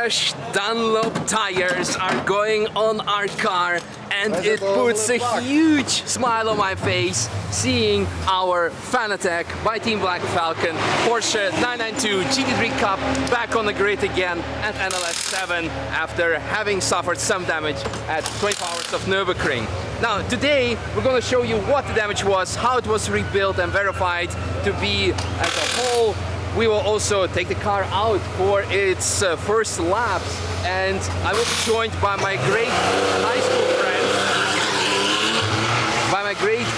brushed Dunlop tires are going on our car, and it puts a huge smile on my face seeing our Fanatec by Team Black Falcon Porsche 992 GT3 Cup back on the grid again at NLS 7 after having suffered some damage at 24 hours of Nürburgring. Now today we're going to show you what the damage was, how it was rebuilt and verified to be as a whole. We will also take the car out for its first laps, and I will be joined by my great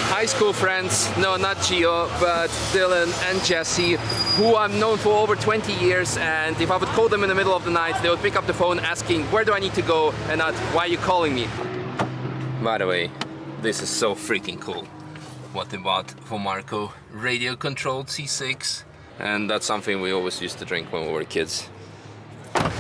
high school friends, no, not Gio, but Dylan and Jesse, who I've known for over 20 years, and if I would call them in the middle of the night, they would pick up the phone asking, where do I need to go, and not, why are you calling me? By the way, this is so freaking cool. What they bought for Marco, radio controlled C6. And that's something we always used to drink when we were kids.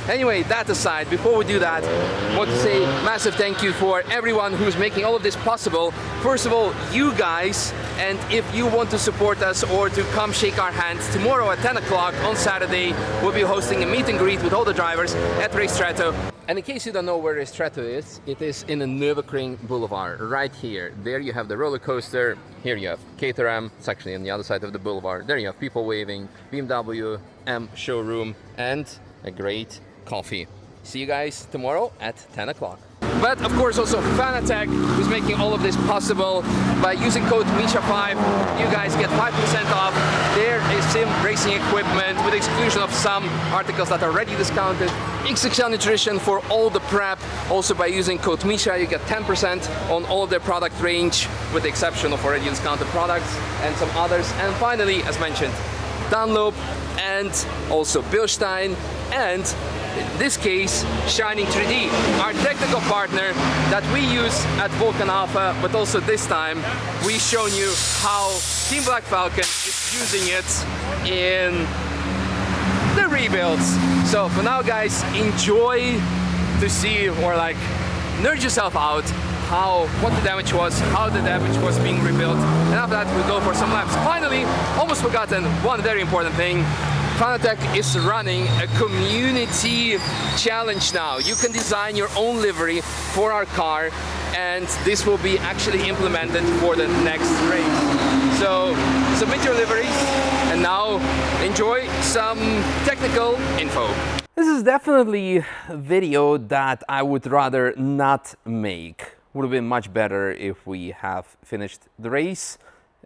Anyway, that aside, before we do that, I want to say massive thank you for everyone who's making all of this possible. First of all, you guys, and if you want to support us or to come shake our hands, tomorrow at 10 o'clock on Saturday, we'll be hosting a meet and greet with all the drivers at Racestrato. And in case you don't know where Racestrato is, it is in the Nürburgring Boulevard, right here. There you have the roller coaster, here you have Caterham, it's actually on the other side of the boulevard. There you have people waving, BMW, M showroom, and a great coffee. See you guys tomorrow at 10 o'clock. But of course also Fanatec, who's making all of this possible. By using code Misha5, you guys get 5% off their sim racing equipment, with the exclusion of some articles that are already discounted. XXL Nutrition for all the prep. Also by using code Misha, you get 10% on all of their product range, with the exception of already discounted products and some others. And finally, as mentioned, Dunlop and also Bilstein, and in this case, Shining 3D, our technical partner that we use at VULCAN ALPHA, but also this time we've shown you how Team Black Falcon is using it in the rebuilds. So for now guys, enjoy to see, or like nerd yourself out, what the damage was, how the damage was being rebuilt, and after that we'll go for some laps. Finally, almost forgotten one very important thing. Fanatec is running a community challenge now. You can design your own livery for our car, and this will be actually implemented for the next race. So submit your liveries, and now enjoy some technical info. This is definitely a video that I would rather not make. Would have been much better if we have finished the race,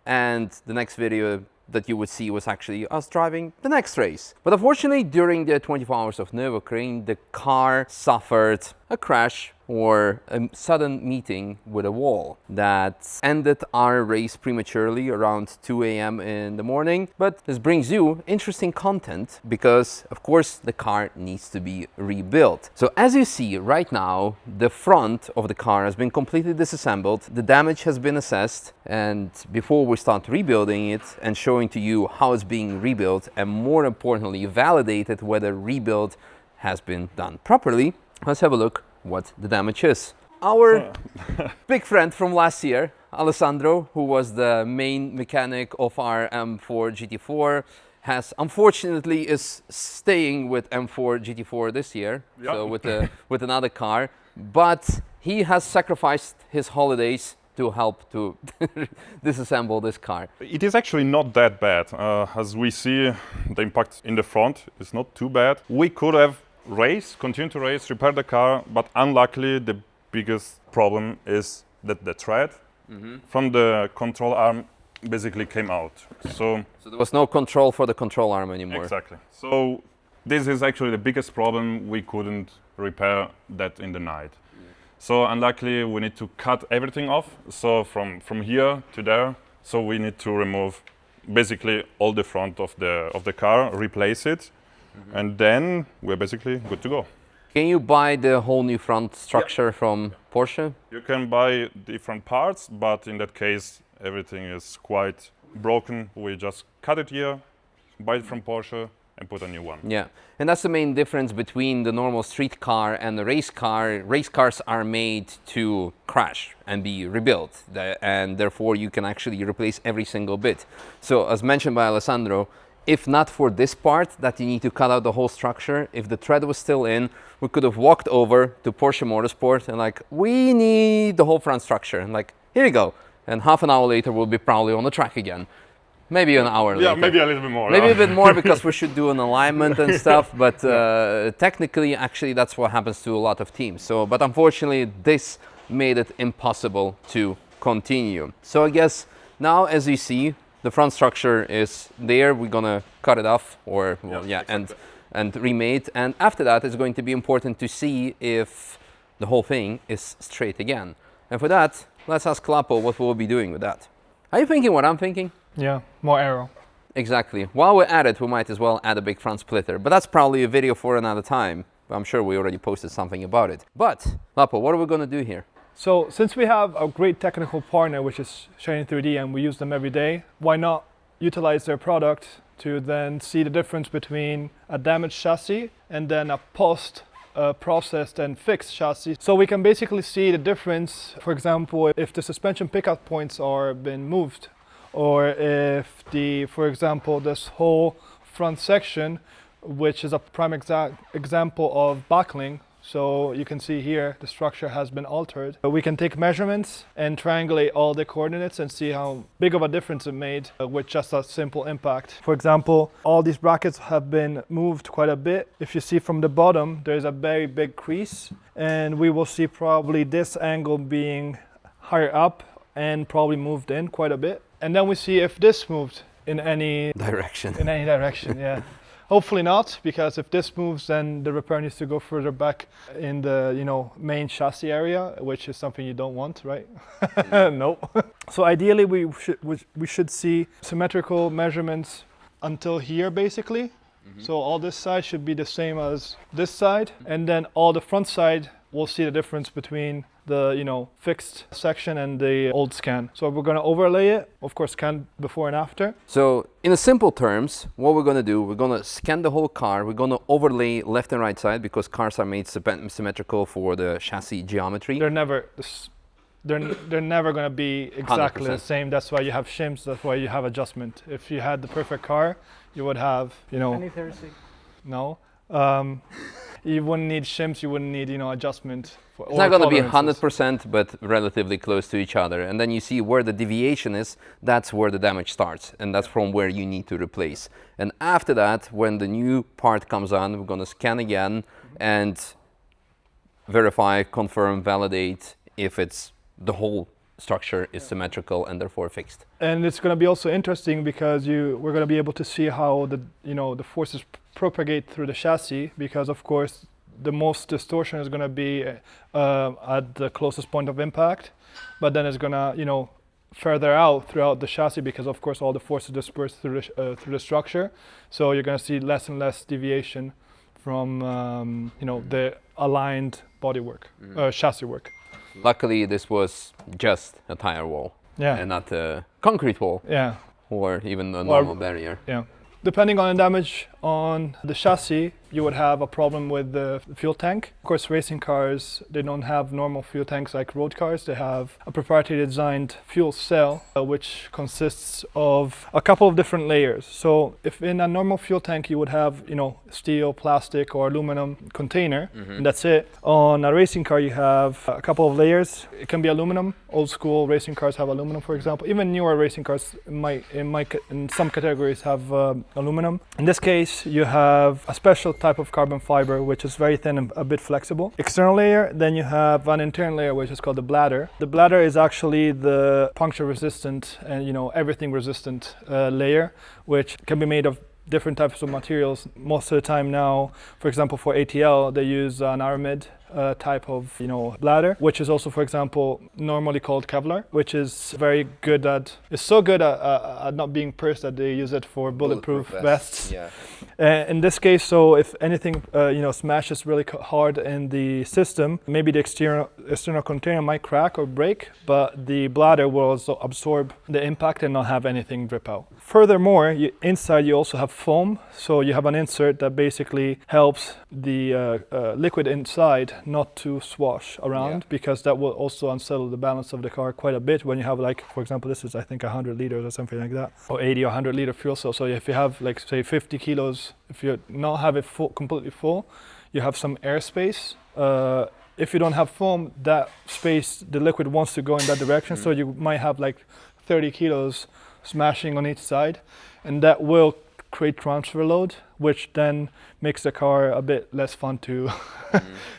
and the next video that you would see was actually us driving the next race. But unfortunately, during the 24 hours of Nürburgring, the car suffered a crash or a sudden meeting with a wall that ended our race prematurely around 2 a.m. in the morning. But this brings you interesting content because, of course, the car needs to be rebuilt. So as you see right now, the front of the car has been completely disassembled. The damage has been assessed, and before we start rebuilding it and showing to you how it's being rebuilt, and more importantly, validated whether rebuild has been done properly, let's have a look what the damage is. Our big friend from last year, Alessandro, who was the main mechanic of our M4 GT4, has unfortunately is staying with M4 GT4 this year, so with another car, but he has sacrificed his holidays to help to disassemble this car. It is actually not that bad. As we see, the impact in the front is not too bad. We could have continue to race, repair the car, but unluckily the biggest problem is that the thread from the control arm basically came out. So there was no control for the control arm anymore. Exactly. So this is actually the biggest problem. We couldn't repair that in the night. So unluckily we need to cut everything off. So from here to there, so we need to remove basically all the front of the car, replace it. And then we're basically good to go. Can you buy the whole new front structure from Porsche? You can buy different parts, but in that case, everything is quite broken. We just cut it here, buy it from Porsche, and put a new one. Yeah, and that's the main difference between the normal street car and the race car. Race cars are made to crash and be rebuilt, and therefore you can actually replace every single bit. So as mentioned by Alessandro, if not for this part that you need to cut out the whole structure, if the thread was still in, we could have walked over to Porsche Motorsport and like, we need the whole front structure. And like, here you go. And half an hour later, we'll be probably on the track again. Maybe an hour later. Yeah, maybe a little bit more. Maybe a bit more because we should do an alignment and stuff. But technically, actually, that's what happens to a lot of teams. So, but unfortunately, this made it impossible to continue. So I guess now, as you see, the front structure is there. We're gonna cut it off, or well, yeah, exactly. and remake. And after that, it's going to be important to see if the whole thing is straight again. And for that, let's ask Lapo what we'll be doing with that. Are you thinking what I'm thinking? Yeah, more aero. Exactly. While we're at it, we might as well add a big front splitter. But that's probably a video for another time. I'm sure we already posted something about it. But, Lapo, what are we gonna do here? So since we have a great technical partner, which is Charoudin 3D, and we use them every day, why not utilize their product to then see the difference between a damaged chassis and then a processed and fixed chassis. So we can basically see the difference, for example, if the suspension pickup points are been moved, or if for example, this whole front section, which is a prime example of buckling. So you can see here the structure has been altered. We can take measurements and triangulate all the coordinates and see how big of a difference it made with just a simple impact. For example, all these brackets have been moved quite a bit. If you see from the bottom, there's a very big crease, and we will see probably this angle being higher up and probably moved in quite a bit. And then we see if this moved in any direction. In any direction, yeah. Hopefully not, because if this moves, then the repair needs to go further back in the main chassis area, which is something you don't want, right? Nope. So ideally, we should see symmetrical measurements until here, basically. Mm-hmm. So all this side should be the same as this side, and then all the front side, we'll see the difference between the fixed section and the old scan. So we're going to overlay it, of course, scan before and after. So in simple terms, what we're going to do, we're going to scan the whole car. We're going to overlay left and right side because cars are made symmetrical for the chassis geometry. They're never going to be exactly 100%. the same. That's why you have shims. That's why you have adjustment. If you had the perfect car, you would have no. You wouldn't need shims. You wouldn't need adjustment. It's not going to be 100%, but relatively close to each other. And then you see where the deviation is, that's where the damage starts. And that's from where you need to replace. And after that, when the new part comes on, we're going to scan again and verify, confirm, validate if it's the whole structure is symmetrical and therefore fixed. And it's going to be also interesting because we're going to be able to see how the forces propagate through the chassis, because of course the most distortion is going to be at the closest point of impact, but then it's going to further out throughout the chassis because of course all the forces disperse through the structure. So you're going to see less and less deviation from the aligned bodywork, chassis work. Luckily, this was just a tire wall, and not a concrete wall, or even a normal barrier. Yeah. Depending on the damage on the chassis, you would have a problem with the fuel tank. Of course, racing cars, they don't have normal fuel tanks like road cars. They have a proprietary designed fuel cell, which consists of a couple of different layers. So if in a normal fuel tank, you would have, steel, plastic, or aluminum container, and that's it. On a racing car, you have a couple of layers. It can be aluminum. Old school racing cars have aluminum, for example. Even newer racing cars in some categories have aluminum. In this case, you have a special type of carbon fiber, which is very thin and a bit flexible. External layer, then you have an internal layer, which is called the bladder. The bladder is actually the puncture resistant and everything resistant layer, which can be made of different types of materials. Most of the time now, for example, for ATL, they use an aramid type of bladder, which is also, for example, normally called Kevlar, which is very good at, it's so good at not being pursed that they use it for bulletproof vests. Yeah. In this case, so if anything smashes really hard in the system, maybe the external container might crack or break, but the bladder will also absorb the impact and not have anything drip out. Furthermore, inside you also have foam, so you have an insert that basically helps the liquid inside not to swash around, because that will also unsettle the balance of the car quite a bit when you have, like, for example, this is I think 100 liters or something like that, or 80 or 100 liter fuel cell. So if you have, like, say 50 kilos, if you not have it full, completely full, you have some airspace. If you don't have foam, that space, the liquid wants to go in that direction, so you might have like 30 kilos smashing on each side, and that will create transfer load, which then makes the car a bit less fun to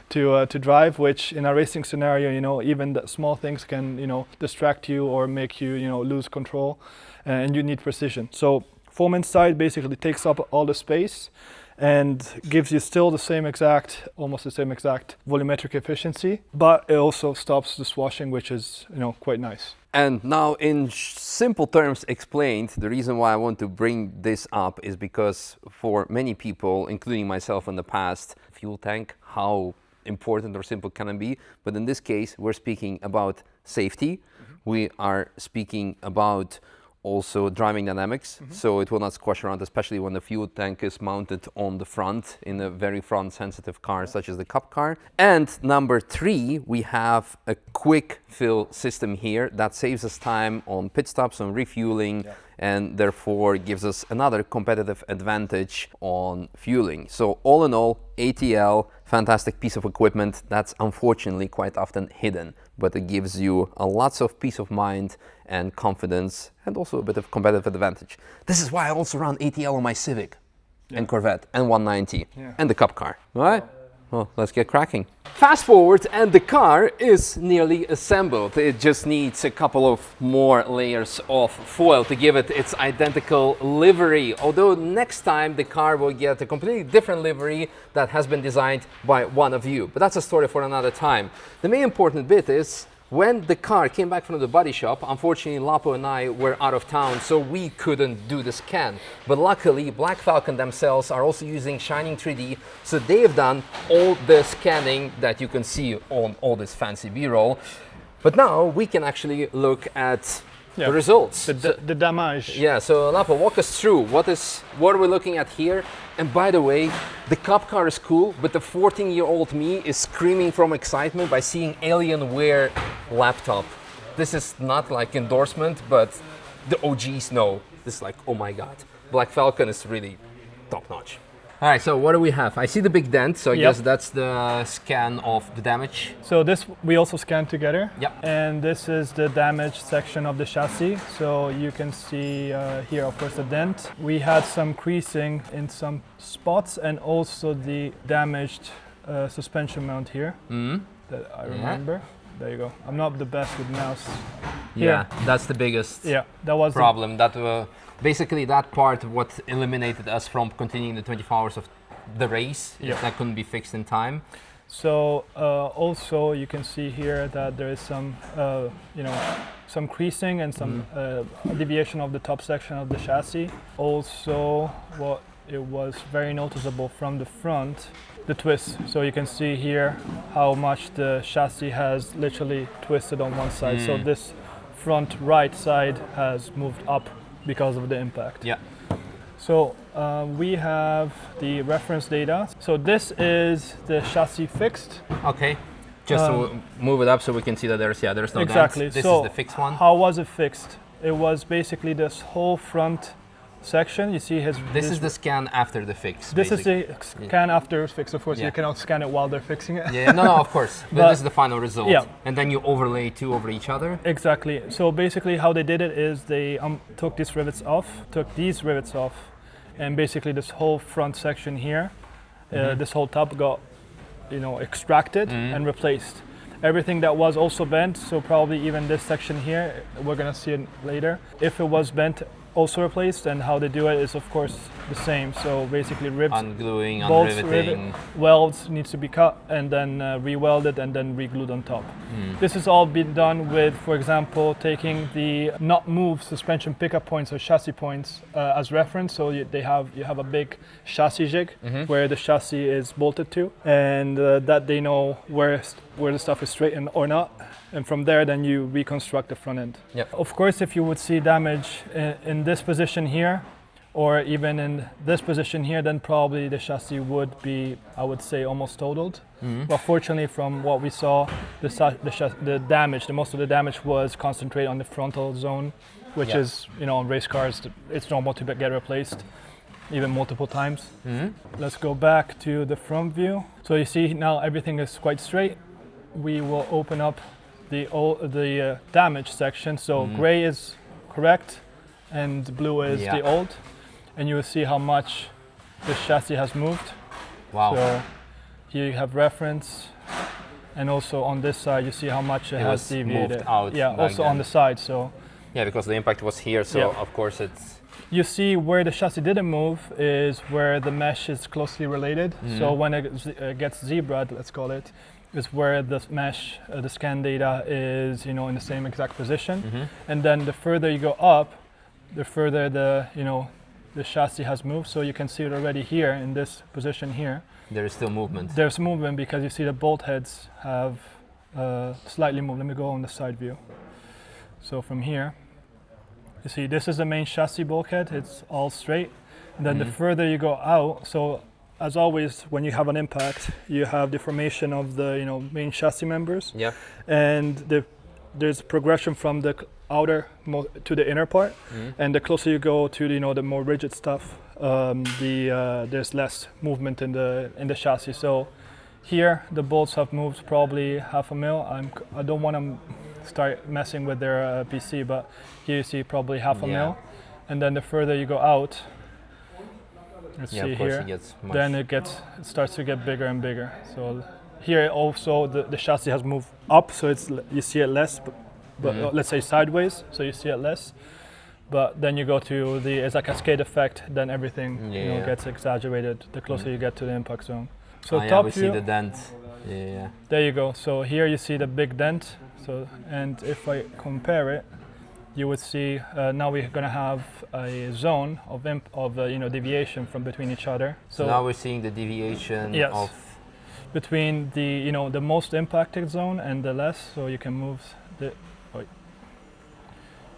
to drive, which in a racing scenario, you know, even the small things can, you know, distract you or make you, you know, lose control, and you need precision. So foam inside basically takes up all the space and gives you still the same exact, almost the same exact volumetric efficiency, but it also stops the swashing, which is, you know, quite nice. And now, in simple terms explained, the reason why I want to bring this up is because for many people, including myself in the past, fuel tank, how important or simple can it be? But in this case, we're speaking about safety. We are speaking about also driving dynamics, so it will not squash around, especially when the fuel tank is mounted on the front in a very front sensitive car such as the Cup car. And number 3, we have a quick fill system here that saves us time on pit stops, on refueling, and therefore gives us another competitive advantage on fueling. So all in all, ATL, fantastic piece of equipment that's unfortunately quite often hidden, but it gives you a lots of peace of mind and confidence, and also a bit of competitive advantage. This is why I also run ATL on my Civic and Corvette and 190 and the Cup car. All right? Well, let's get cracking. Fast forward, and the car is nearly assembled. It just needs a couple of more layers of foil to give it its identical livery. Although next time the car will get a completely different livery that has been designed by one of you. But that's a story for another time. The main important bit is when the car came back from the body shop, unfortunately Lapo and I were out of town, so we couldn't do the scan. But luckily, Black Falcon themselves are also using Shining 3D, so they've done all the scanning that you can see on all this fancy B-roll. But now we can actually look at the results. The damage. Yeah, so Lapo, walk us through what are we looking at here. And by the way, the Cup car is cool, but the 14-year-old me is screaming from excitement by seeing Alienware laptop. This is not like endorsement, but the OGs know. This is like, oh my God, Black Falcon is really top notch. All right, so what do we have? I see the big dent, so I guess that's the scan of the damage. So this we also scanned together. Yep. And this is the damaged section of the chassis. So you can see here, of course, the dent. We had some creasing in some spots, and also the damaged suspension mount here that I remember. There you go. I'm not the best with mouse. Yeah, that's the biggest that was problem. That basically that part what eliminated us from continuing the 24 hours of the race. That couldn't be fixed in time. So also you can see here that there is some some creasing and some deviation of the top section of the chassis. Also, what it was very noticeable from the front, the twist. So you can see here how much the chassis has literally twisted on one side. So this front right side has moved up because of the impact. Yeah. So we have the reference data. So this is the chassis fixed. Okay. Just to move it up so we can see that there's no exactly. dent. This so is the fixed one. How was it fixed? It was basically this whole front section. You see This is the scan after the fix. This basically. is the scan after fix. Of course, you cannot scan it while they're fixing it. Yeah, no, of course. But this is the final result. Yeah. And then you overlay two over each other. Exactly. So basically, how they did it is they took these rivets off, and basically this whole front section here, this whole top got, extracted and replaced. Everything that was also bent, so probably even this section here, we're gonna see it later. If it was bent, also replaced, and how they do it is of course the same. So basically ribs, ungluing, bolts, unriveting, welds needs to be cut and then re-welded and then re-glued on top. This has all been done with, for example, taking the not moved suspension pickup points or chassis points as reference. So you have a big chassis jig where the chassis is bolted to, and that they know where the stuff is straight or not. And from there, then you reconstruct the front end. Yep. Of course, if you would see damage in this position here, or even in this position here, then probably the chassis would be, I would say, almost totaled. But fortunately, from what we saw, the damage, most of the damage was concentrated on the frontal zone, which is, you know, on race cars, it's normal to get replaced, even multiple times. Let's go back to the front view. So you see now everything is quite straight. We will open up the damage section. So gray is correct, and blue is the old, and you will see how much the chassis has moved. Wow. So here you have reference, and also on this side you see how much it has deviated. Moved out. Yeah, also then. on the side. So Yeah, because the impact was here, so of course it's... you see where the chassis didn't move is where the mesh is closely related. So when it gets zebraed, let's call it, is where the mesh, the scan data is, you know, in the same exact position. And then the further you go up, the further the chassis has moved. So you can see it already here in this position here. There is still movement. There's movement because you see the bolt heads have slightly moved. Let me go on the side view. So from here, you see this is the main chassis bulkhead. It's all straight. And then the further you go out, so as always, when you have an impact, you have deformation of the main chassis members. Yeah. And there's progression from the outer to the inner part. And the closer you go to the more rigid stuff, there's less movement in the chassis. So here the bolts have moved probably 0.5 mil. I don't want to start messing with their PC, but here you see probably 0.5 mil. And then the further you go out, let's see here, then it starts to get bigger and bigger. So here also the chassis has moved up, so you see it less, but let's say sideways, so you see it less. But then you go to it's a cascade effect, then everything gets exaggerated the closer you get to the impact zone. So top we view, see the dent. Yeah. there you go. So here you see the big dent. So, and if I compare it, you would see now we're going to have a zone of deviation from between each other. So now we're seeing the deviation of between the most impacted zone and the less. So you can move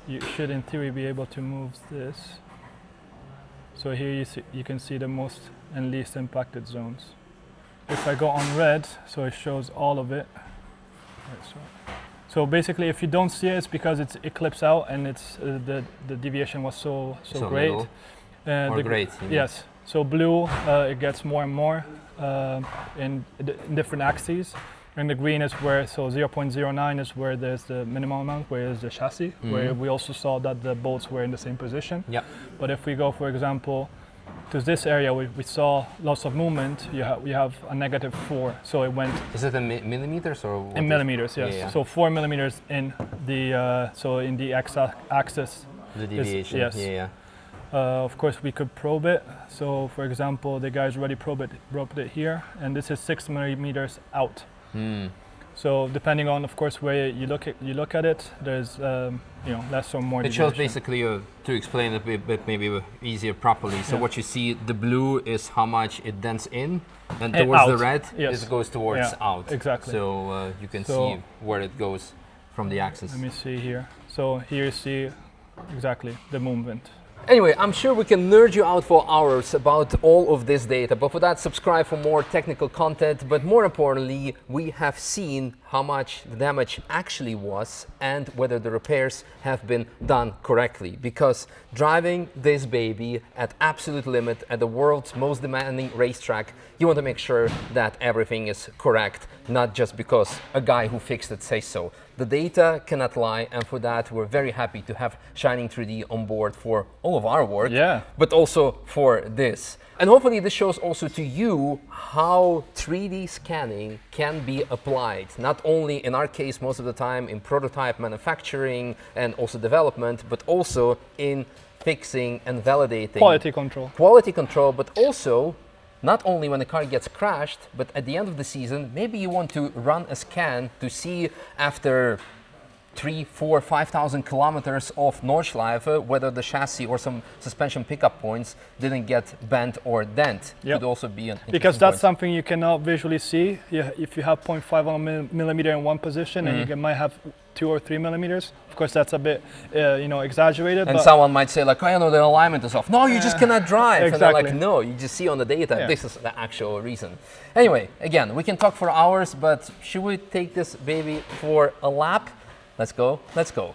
you should in theory be able to move this. So here you can see the most and least impacted zones. If I go on red, so it shows all of it. So basically, if you don't see it, it's because it clips out and it's the deviation was so great. Great. Yes. So blue, it gets more and more in different axes, and the green is where 0.09 is where there's the minimum amount, where is the chassis, where we also saw that the bolts were in the same position. Yeah. But if we go, for example, to this area, we saw lots of movement. You have a -4, so it went. Is it in millimeters or? In millimeters, yes. Yeah. So 4 millimeters in the x-axis. The deviation. Yes. Yeah. Of course, we could probe it. So, for example, the guys already probed it here, and this is 6 millimeters out. So, depending on, of course, where you look at it, there's less or more. It shows basically to explain it a bit maybe easier properly. So what you see, the blue is how much it dents in, and towards out. The red, Yes. it goes towards out. Exactly. So you can see where it goes from the axis. Let me see here. So here you see exactly the movement. Anyway, I'm sure we can nerd you out for hours about all of this data, but for that, subscribe for more technical content. But more importantly, we have seen how much the damage actually was and whether the repairs have been done correctly. Because driving this baby at absolute limit at the world's most demanding racetrack, you want to make sure that everything is correct, not just because a guy who fixed it says so. The data cannot lie, and for that we're very happy to have Shining 3D on board for all of our work, but also for this. And hopefully this shows also to you how 3D scanning can be applied, not only in our case most of the time in prototype manufacturing and also development, but also in fixing and validating. Quality control. Quality control, but also not only when the car gets crashed, but at the end of the season, maybe you want to run a scan to see after 3, 4, 5,000 kilometers of Nordschleife, whether the chassis or some suspension pickup points didn't get bent or dent. Yep. Could also be an Because that's point. something you cannot visually see. If you have 0.5 on a millimeter in one position, and you might have 2 or 3 millimeters. Of course, that's a bit, exaggerated. And but someone might say like, oh, you know, the alignment is off. No, you just cannot drive. Exactly. And they're like, no, you just see on the data, Yeah. this is the actual reason. Anyway, again, we can talk for hours, but should we take this baby for a lap? Let's go, let's go.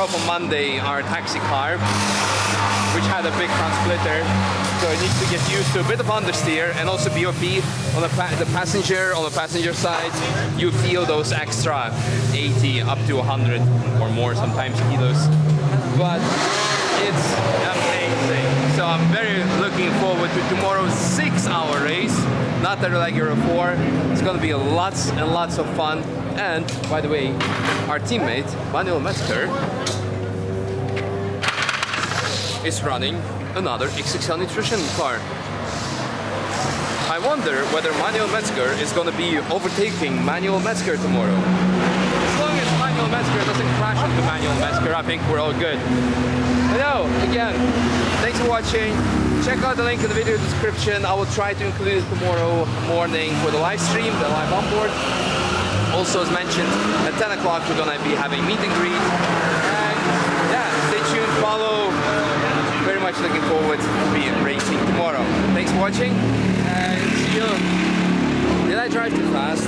drove on Monday our taxi car, which had a big front splitter, so it needs to get used to a bit of understeer and also BOP on the passenger side. You feel those extra 80 up to 100 or more sometimes kilos, but it's amazing. So I'm very looking forward to tomorrow's 6-hour race, not the like Euro 4. It's going to be lots and lots of fun. And by the way, our teammate Manuel Metzger is running another XXL Nutrition car. I wonder whether Manuel Metzger is going to be overtaking Manuel Metzger tomorrow. As long as Manuel Metzger doesn't crash into Manuel Metzger, I think we're all good. Hello, again, thanks for watching. Check out the link in the video description. I will try to include it tomorrow morning for the live stream, the live onboard. Also, as mentioned, at 10 o'clock we're going to be having meet and greet. And yeah, stay tuned, follow. Very much looking forward to being racing tomorrow. Thanks for watching, and see you. Did I drive too fast?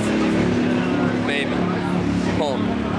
Maybe. Home.